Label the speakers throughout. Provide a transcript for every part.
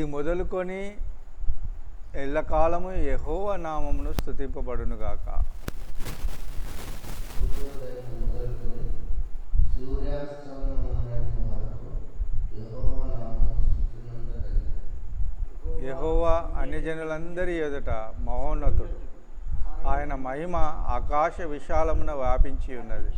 Speaker 1: ఇది మొదలుకొని ఎల్లకాలము యెహోవా నామమును స్తుతింపబడునుగాక. యెహోవా అన్యజనులందరి ఎదుట మహోన్నతుడు, ఆయన మహిమ ఆకాశ విశాలమున వ్యాపించి ఉన్నది.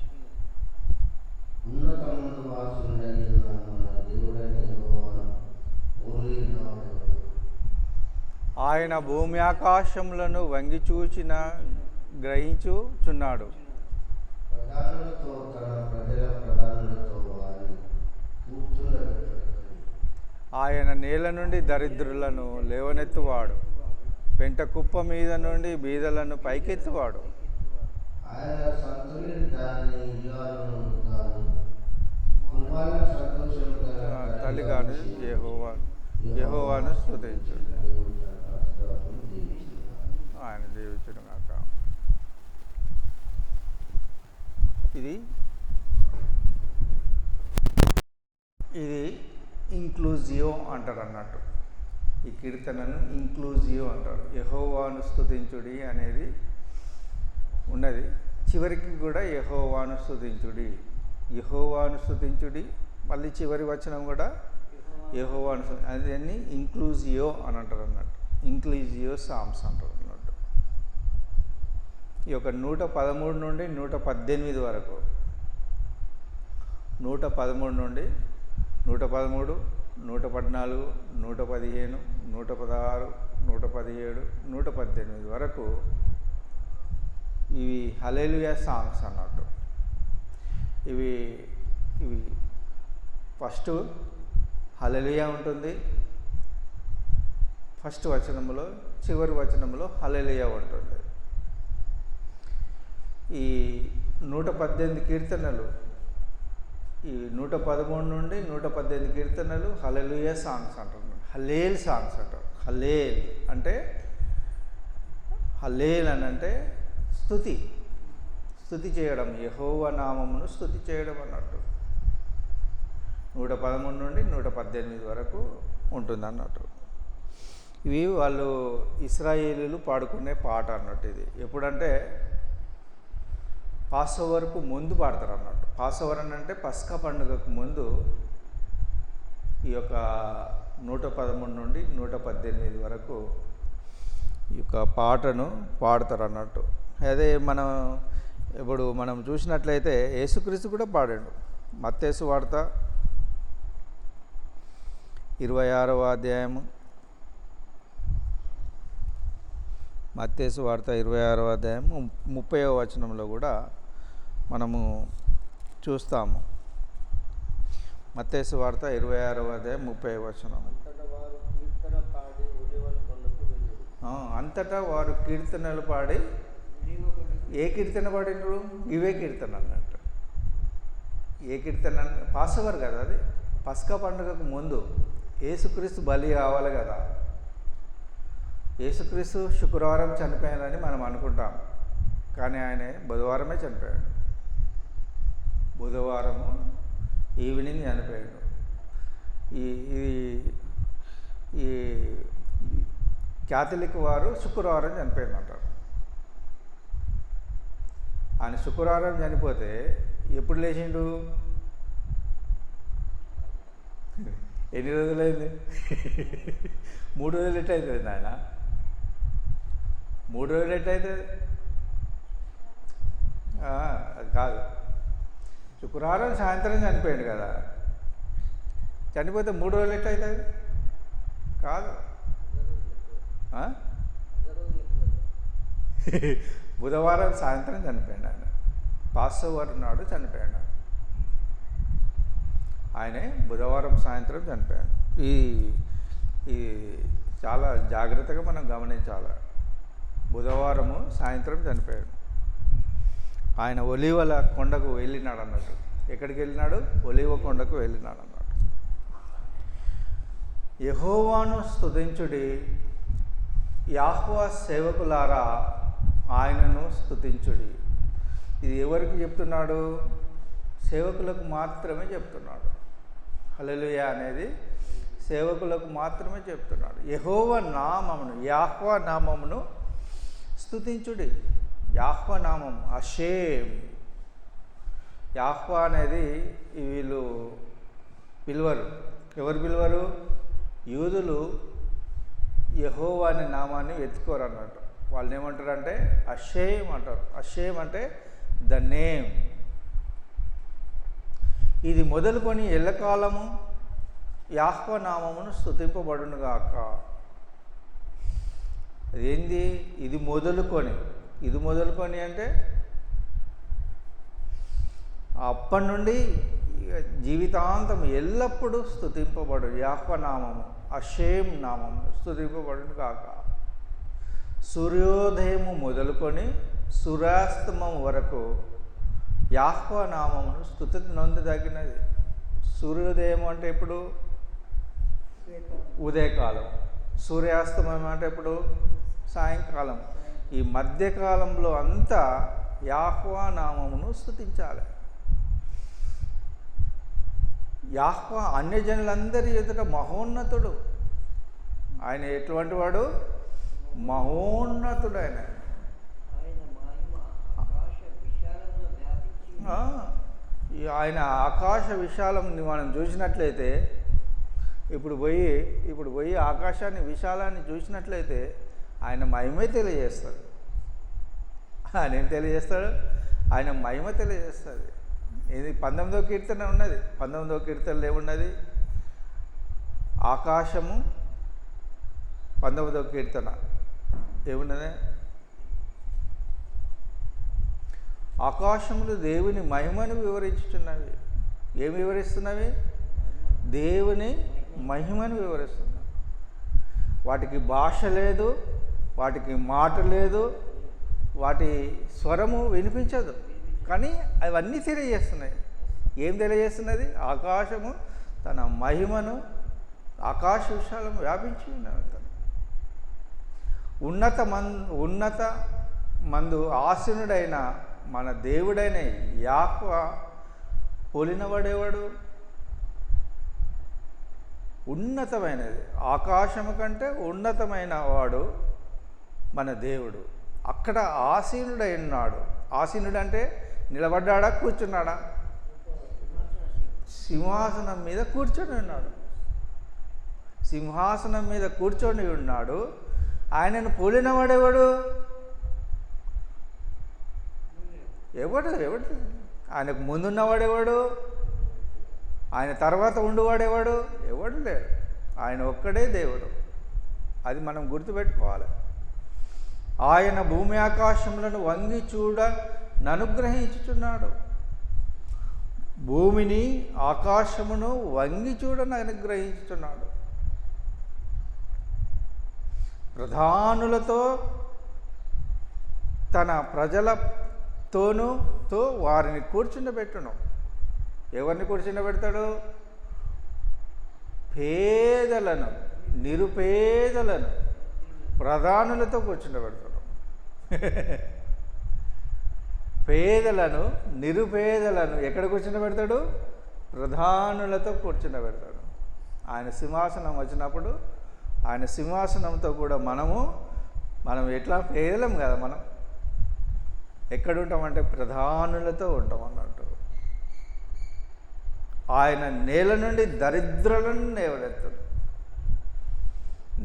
Speaker 1: ఆయన భూమి ఆకాశములను వంగిచూచిన గ్రహించుచున్నాడు. ఆయన నేల నుండి దరిద్రులను లేవనెత్తువాడు, పెంట కుప్ప మీద నుండి బీదలను పైకెత్తువాడు. తల్లిగాను యెహోవాను స్తుతించుడి. ఆయన దీవించును గాక. ఇది ఇంక్లూజివ్ అంటారు అన్నట్టు. ఈ కీర్తనను ఇంక్లూజివ్ అంటారు. యెహోవాను స్తుతించుడి అనేది ఉన్నది. చివరికి కూడా యెహోవాను స్తుతించుడి, యెహోవాను స్తుతించుడి, మళ్ళీ చివరి వచనం కూడా యెహోవాను. అదన్నీ ఇంక్లూజివ్ అని అంటారు అన్నట్టు. ఇంక్లూజివ్ సామ్స్ అంటారు అన్నట్టు. ఈ యొక్క 113 నుండి 118 వరకు, 113 నుండి 113, 114, 115, 116, 117, 118 వరకు ఇవి హల్లెలూయా సాంగ్స్ అన్నట్టు. ఇవి ఫస్ట్ హల్లెలూయా ఉంటుంది, ఫస్ట్ వచనంలో, చివరి వచనంలో హల్లెలూయా ఉంటుంది. ఈ 118 కీర్తనలు, ఈ 113 నుండి 118 కీర్తనలు హల్లెలూయా సాంగ్స్ అంటారు. హల్లేల్ సాంగ్స్ అంటారు. హల్లేల్ అంటే, హల్లేల్ అని అంటే స్తుతి చేయడం, యెహోవా నామమును స్తుతి చేయడం అన్నట్టు. 113 నుండి 118 వరకు ఉంటుంది అన్నట్టు. ఇవి వాళ్ళు ఇశ్రాయేలీయులు పాడుకునే పాట అన్నట్టు. ఇది ఎప్పుడంటే పాసోవర్కు ముందు పాడతారు అన్నట్టు. పాసోవర్ అని అంటే పస్కా పండుగకు ముందు ఈ యొక్క 113 నుండి 118 వరకు ఈ యొక్క పాటను పాడతారు అన్నట్టు. అదే ఇప్పుడు మనం చూసినట్లయితే యేసుక్రీస్తు కూడా పాడాడు. మత్తయి సువార్త 26వ అధ్యాయము, మత్తయి సువార్త 26వ అధ్యాయము 30వ వచనంలో కూడా మనము చూస్తాము. మత్తయి సువార్త 26వ అధ్యాయం 30వ వచనం. అంతటా వారు కీర్తనలు పాడి, ఏ కీర్తన పాడినరు? ఇవే కీర్తన అన్నట్టు. ఏ కీర్తన? పాసోవర్ కదా అది, పస్కా పండుగకు ముందు యేసుక్రీస్తు బలి కావాలి కదా. యేసుక్రీస్తు శుక్రవారం చనిపోయాడని మనం అనుకుంటాం, కానీ ఆయన బుధవారమే చనిపోయాడు. బుధవారము ఈవినింగ్ చనిపోయాడు. ఈ క్యాథలిక్ వారు శుక్రవారం చనిపోయింది అంటారు. ఆయన శుక్రవారం చనిపోతే ఎప్పుడు లేచిండు? ఎన్ని రోజులైంది? 3 రోజులు ఎట్టయితుంది ఆయన? 3 రోజులు ఎట్టయితుంది? అది కాదు. శుక్రవారం సాయంత్రం చనిపోయాడు కదా, చనిపోతే 3 రోజులు ఎట్టయితుంది? కాదు. బుధవారం సాయంత్రం చనిపోయాడు ఆయన. పాసోవర్ నాడు చనిపోయాడు ఆయనే. బుధవారం సాయంత్రం చనిపోయాడు. ఈ చాలా జాగ్రత్తగా మనం గమనించాలి. బుధవారము సాయంత్రం చనిపోయాడు. ఆయన ఒలీవల కొండకు వెళ్ళినాడు అన్నట్టు. ఎక్కడికి వెళ్ళినాడు? ఒలీవ కొండకు వెళ్ళినాడు అన్నట్టు. యెహోవాను స్తుతించుడి, యాహోవా సేవకులారా ఆయనను స్తుతించుడి. ఇది ఎవరికి చెప్తున్నాడు? సేవకులకు మాత్రమే చెప్తున్నాడు. హల్లెలూయా అనేది సేవకులకు మాత్రమే చెప్తున్నాడు. యెహోవా నామమును, యాహ్వా నామమును స్తుతించుడి. యాహ్వా నామం అషేమ్. యాహ్వా అనేది వీళ్ళు పిలువరు. ఎవరు పిలువరు? యూదులు యెహోవా అనే నామాన్ని వెతుకోరు అన్నట్టు. వాళ్ళు ఏమంటారంటే అషేమ్ అంటారు. అషేమ్ అంటే ద నేమ్. ఇది మొదలుకొని ఎల్లకాలము యాహ్వా నామమును స్తుతింపబడునుగాక. అదేంది? ఇది మొదలుకొని అంటే అప్పటి నుండి జీవితాంతం ఎల్లప్పుడూ స్తుతింపబడు యాహ్వా నామము, అషేమ్ నామము స్తుతింపబడును కాక. సూర్యోదయము మొదలుకొని సూర్యాస్తమం వరకు యాహ్వా నామమును స్తుతి నొందదగినది. సూర్యోదయం అంటే ఇప్పుడు ఉదయకాలం, సూర్యాస్తమయం అంటే ఇప్పుడు సాయంకాలం. ఈ మధ్యకాలంలో అంతా యాహ్వా నామమును స్తుతించాలి. యాహ్వా అన్యజనులందరి ఎదుట మహోన్నతుడు. ఆయన ఎటువంటి వాడు? మహోన్నతుడు. ఆయన ఆకాశ విశాలం మనం చూసినట్లయితే, ఇప్పుడు పోయి ఆకాశాన్ని విశాలాన్ని చూసినట్లయితే ఆయన మహిమే తెలియజేస్తాడు. ఆయన ఏం తెలియజేస్తాడు? ఆయన మహిమ తెలియజేస్తుంది. ఇది 19వ కీర్తన ఉన్నది. 19వ కీర్తనలో ఏమున్నది? ఆకాశము 19వ కీర్తన ఏమున్నది? ఆకాశములు దేవుని మహిమను వివరించుచున్నవి. ఏమి వివరిస్తున్నవి? దేవుని మహిమను వివరిస్తున్నవి. వాటికి భాష లేదు, వాటికి మాట లేదు, వాటి స్వరము వినిపించదు, కానీ అవన్నీ తెలియజేస్తున్నాయి. ఏం తెలియజేస్తున్నది? ఆకాశము తన మహిమను, ఆకాశ విశాలం వ్యాపించి ఉన్నది. ఉన్నత మందు ఆసీనుడైన మన దేవుడైన యాహ్వా పోలినవాడేవాడు? ఉన్నతమైనది, ఆకాశము కంటే ఉన్నతమైన వాడు మన దేవుడు. అక్కడ ఆసీనుడై ఉన్నాడు. ఆసీనుడు అంటే నిలబడ్డాడా, కూర్చున్నాడా? సింహాసనం మీద కూర్చొని ఉన్నాడు. సింహాసనం మీద కూర్చొని ఉన్నాడు. ఆయనను పోలినవాడెవడు? ఎవడు? ఆయనకు ముందున్నవాడెవడు? ఆయన తర్వాత ఉండువాడెవడు? ఎవడు లేడు. ఆయన ఒక్కడే దేవుడు. అది మనం గుర్తుపెట్టుకోవాలి. ఆయన భూమి ఆకాశములను వంగి చూడ ననుగ్రహించుచున్నాడు. భూమిని ఆకాశమును వంగి చూడని అనుగ్రహించుచున్నాడు. ప్రధానులతో తన ప్రజలతో వారిని కూర్చుండబెట్టును. ఎవరిని కూర్చుండబెడతాడు? పేదలను, నిరుపేదలను ప్రధానులతో కూర్చుండబెడతాడు. పేదలను, నిరుపేదలను ఎక్కడ కూర్చుండబెడతాడు? ప్రధానులతో కూర్చుండబెడతాడు. ఆయన సింహాసనం వచ్చినప్పుడు ఆయన సింహాసనంతో కూడా మనం ఎట్లా పేదలం కదా, మనం ఎక్కడుంటామంటే ప్రధానులతో ఉంటాం అన్నట్టు. ఆయన నేల నుండి దరిద్రులను లేవనెత్తాడు.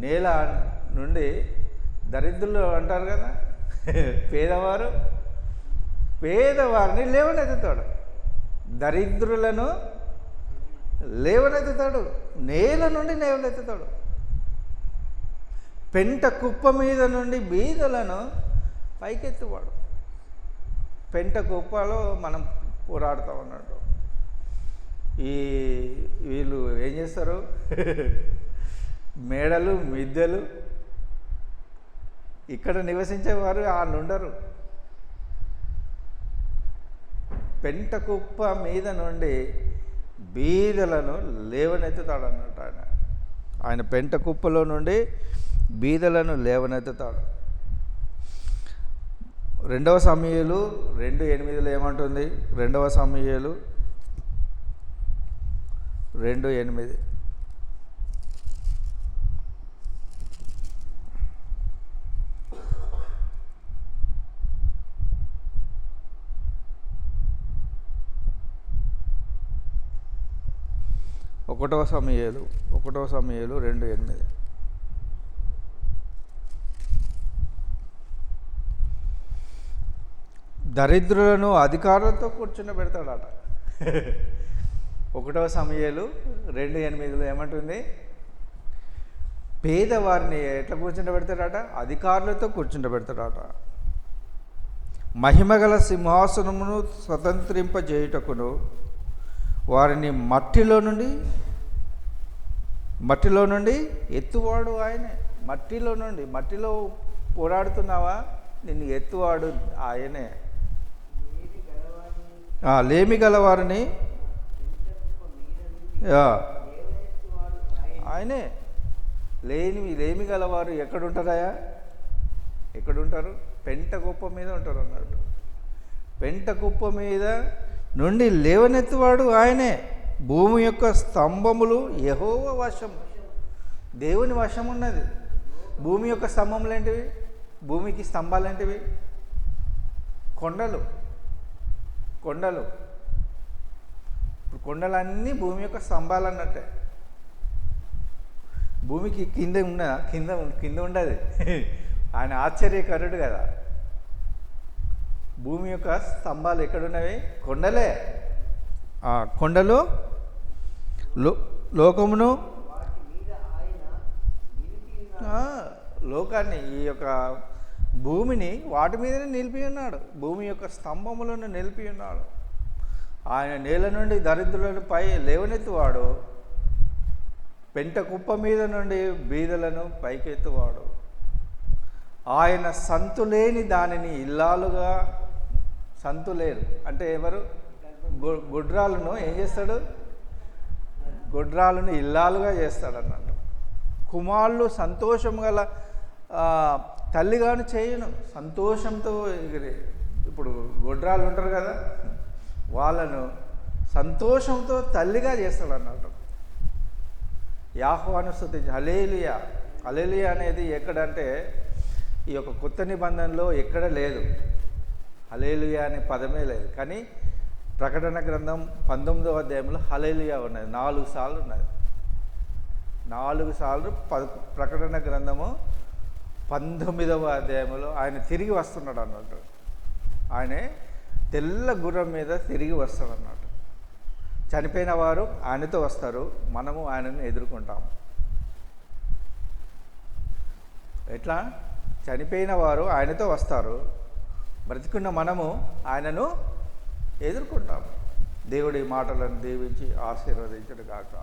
Speaker 1: నేల నుండి దరిద్రులు అంటారు కదా, పేదవారిని లేవనెత్తుతాడు. దరిద్రులను లేవనెత్తుతాడు. నేల నుండి లేవనెత్తుతాడు. పెంట కుప్ప మీద నుండి బీదలను పైకెత్తువాడు. పెంట కుప్పలో మనం పోరాడుతూ ఉన్నట్టు. వీళ్ళు ఏం చేస్తారు? మేడలు, మిద్దెలు, ఇక్కడ నివసించేవారు వాళ్ళు ఉండరు. పెంట కుప్ప మీద నుండి బీదలను లేవనెత్తుతాడు అన్నట్టు. ఆయన పెంట కుప్పలో నుండి బీదలను లేవనెత్తుతాడు. 2వ సమూయేలు 2:8 ఏమంటుంది? 2వ సమూయేలు 2:8. ఒకటవ సమూయేలు 2:8. దరిద్రులను అధికారులతో కూర్చుండబెడతాడట. 1 సమూయేలు 2:8 ఏమంటుంది? పేదవారిని ఎట్లా కూర్చుండబెడతాడట? అధికారులతో కూర్చుండబెడతాడట. మహిమగల సింహాసనమును స్వతంత్రింపజేయుటకును వారిని మట్టిలో నుండి ఎత్తువాడు ఆయనే. మట్టిలో పోరాడుతున్నావా? నిన్ను ఎత్తువాడు ఆయనే. లేమి గలవారిని ఆయనే. లేమి గలవారు ఎక్కడుంటారు? పెంట కుప్ప మీద ఉంటారు అన్నట్టు. పెంట కుప్ప మీద నుండి లేవనెత్తువాడు ఆయనే. భూమి యొక్క స్తంభములు యెహోవా వశం. దేవుని వశం ఉన్నది. భూమి యొక్క స్తంభములు ఏంటివి? భూమికి స్తంభాలు ఏంటివి? కొండలు. ఇప్పుడు కొండలన్నీ భూమి యొక్క స్తంభాలు అన్నట్టే. భూమికి కింద ఉండదు. ఆయన ఆశ్చర్యకరుడు కదా. భూమి యొక్క స్తంభాలు ఎక్కడున్నవి? కొండలే. ఆ కొండలు లోకమును, లోకాన్ని, ఈ యొక్క భూమిని వాటి మీదనే నిలిపి ఉన్నాడు. భూమి యొక్క స్తంభములను నిలిపి ఉన్నాడు. ఆయన నేల నుండి దరిద్రులను పై లేవనెత్తువాడు. పెంట కుప్ప మీద నుండి బీదలను పైకెత్తువాడు. ఆయన సంతులేని దానిని ఇల్లాలుగా, సంతులేరు అంటే ఎవరు? గుడ్రాలను ఏం చేస్తాడు? గుడ్రాలను ఇల్లాలుగా చేస్తాడు అన్నట్టు. కుమారులు సంతోషం గల తల్లిగాను చేయను. సంతోషంతో ఇప్పుడు గుడ్రాలు ఉంటారు కదా, వాళ్ళను సంతోషంతో తల్లిగా చేస్తాడు అన్నట్టు. యెహోవాను స్తుతించి హల్లెలూయా. హల్లెలూయా అనేది ఎక్కడంటే ఈ యొక్క కొత్త నిబంధనలో ఎక్కడ లేదు. హల్లెలూయా అనే పదమే లేదు. కానీ ప్రకటన గ్రంథం 19వ అధ్యాయంలో హల్లెలూయా ఉన్నది. 4 సార్లు ఉన్నది. 4 సార్లు ప్రకటన గ్రంథము 19వ అధ్యాయంలో ఆయన తిరిగి వస్తున్నాడు అన్నట్టు. ఆయనే తెల్ల గుర్రం మీద తిరిగి వస్తాడు అన్నట్టు. చనిపోయిన వారు ఆయనతో వస్తారు, మనము ఆయనను ఎదుర్కొంటాము. ఎట్లా? చనిపోయిన వారు ఆయనతో వస్తారు, బ్రతికున్న మనము ఆయనను ఎదుర్కొంటాము. దేవుడి మాటలను దీవించి ఆశీర్వదించును గాక.